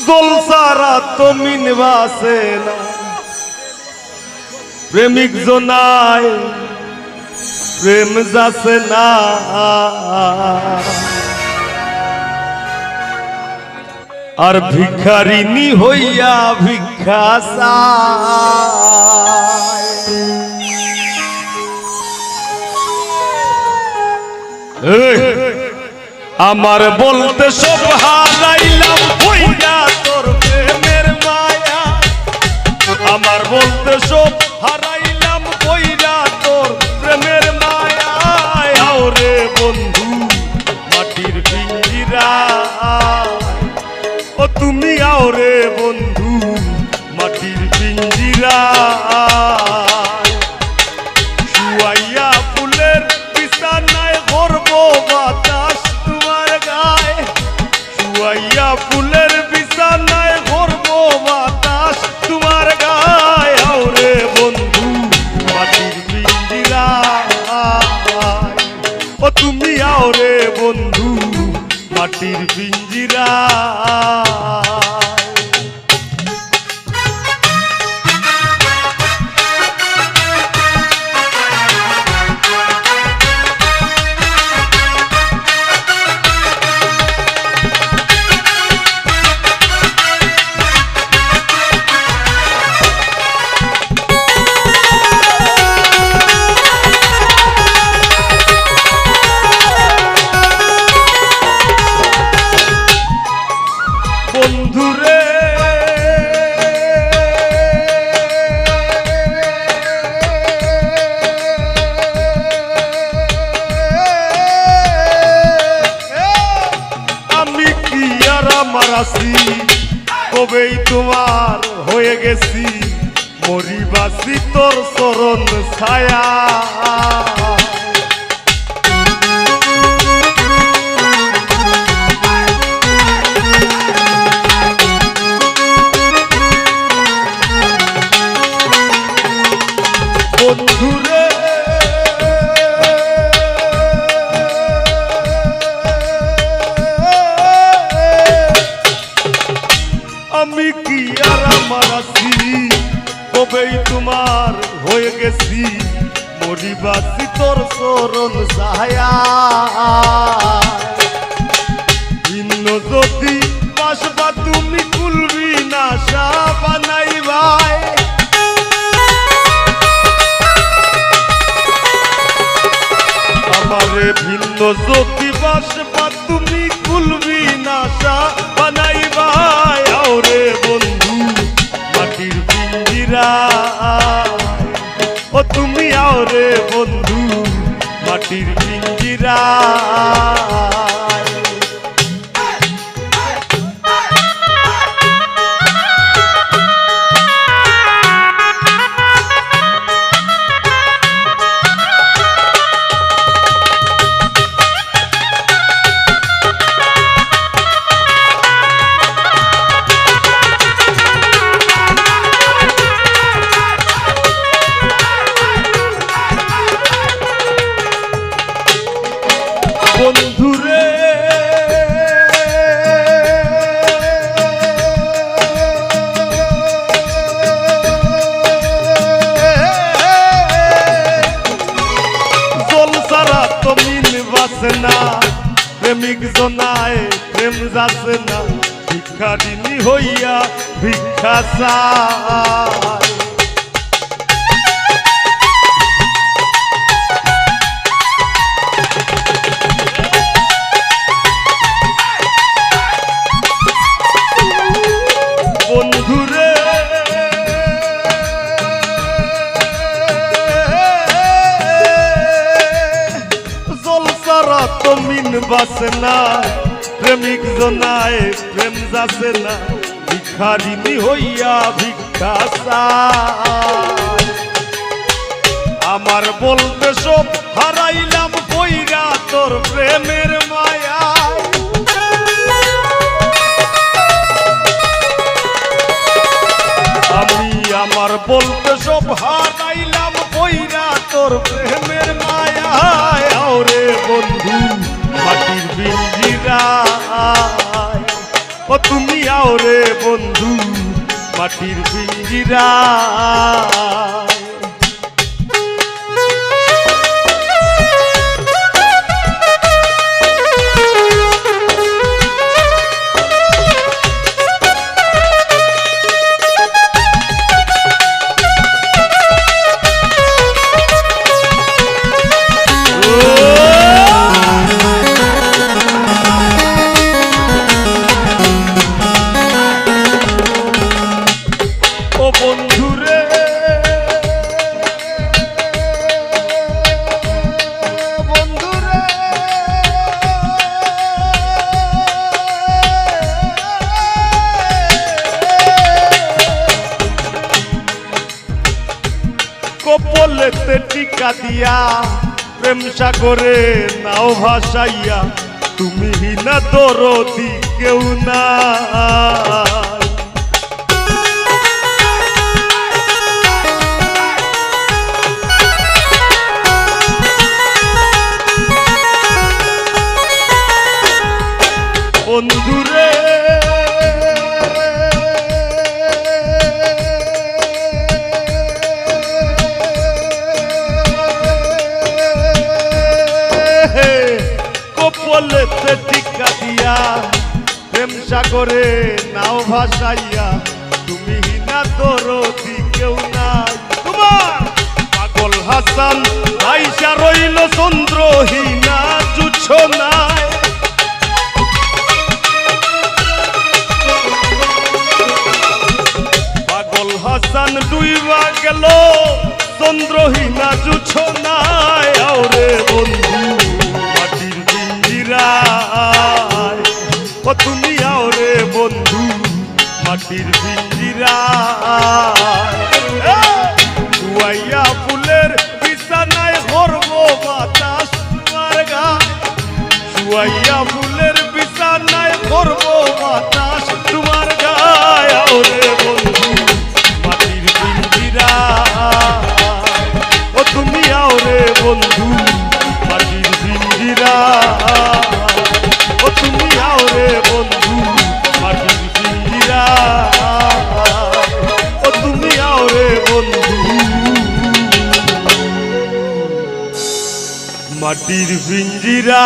জলসারা তো মিনবাসে না প্রেমিক জনায় প্রেম যাচ্ছে না আর ভিখারিনী হইয়া ভিক্ষা চায়। আমার বলতে সব হারাইলাম হইয়া তোর প্রেমের মায়া, আমার বলতে সব হারাইলাম হইয়া তোর প্রেমের মায়া। আওরে বন্ধু মাটির পিঞ্জিরা, ও তুমি আওরে বন্ধু মাটির পিঞ্জিরা। শুয়াইয়া ফুলের বিছানায় গর্ব বাতাস তোমার গায়ে, শুয়াইয়া ফুলের বিছানায় গর্ব বাতাস তোমার গায়ে। আওরে বন্ধু মাটির পিঞ্জিরা, ও তুমি আওরে বন্ধু মাটির পিঞ্জিরা। বন্ধুরে আমি কি আর আমার আছি, কবেই তোমার হয়ে গেছি মরিবাসি তোর চরণ ছায়া। বন্ধুরে আমি কি আর আমার আছি, কবেই তোমার হয়ে গেছি মরিবাসি তোর চরণ ছায়া। ভিন্ন যদি বাসবা তুমি কুলবি না সা বানাইবাই, আমারে ভিন্ন যদি বাসবা তুমি কুলবি না সা বানাইবাই। আওরে বন্ধু মাটির পিঞ্জিরা, ও তুমি আওরে বন্ধু মাটির পিঞ্জিরা। বন্ধুরে জলসারা তো মিনবাসে না প্রেমিক জনায় প্রেম যাচ্ছে না, ভিখারিনী হইয়া ভিক্ষা চায়। বন্ধুরে জলসারা তো মিনবাসে না প্রেমিক জনায় প্রেম যাচ্ছে না, ভিখারিনী হইয়া ভিক্ষা চায়। আমার বলতে সব হারাইলাম কইরা তোর প্রেমের মায়ায়, আমি আমার বলতে সব হারাইলাম কইরা তোর প্রেমের মায়ায়। আওরে বন্ধু মাটির পিঞ্জিরা, ও তুমি আও রে বন্ধু মাটির পিঞ্জিরা। বন্ধুরে বন্ধুরে কপলেতে টিকা দিয়া প্রেম সাগরে নাও ভাসাইয়া তুমি হিনা দরদি কেউ না। বন্ধুরে কপলেতে টিকা দিয়া প্রেম সাগরে নাও ভাসাইয়া তুমি হিনা দরদি কেউ নাই। তোমার পাগল হাসান আইসা রইল চন্দ্রহীনা জুছ নাই। হাসান ডুইবা গেল চন্দ্রহীনা জুছ নাই। আওরে বন্ধু মাটির পিঞ্জিরায় ও তুমি আওরে বন্ধু মাটির পিঞ্জিরায়। শুয়াইয়া ফুলের বিছানায় করব বাতাস তোমার গায়ে। শুয়াইয়া ফুলের বিছানায় করব বাতাস তোমার গায়ে। আওরে বন্ধু ও তুমি আও রে বন্ধু মাটির পিঞ্জিরা। ও তুমি আও রে বন্ধু মাটির পিঞ্জিরা। ও তুমি আও রে বন্ধু মাটির পিঞ্জিরা।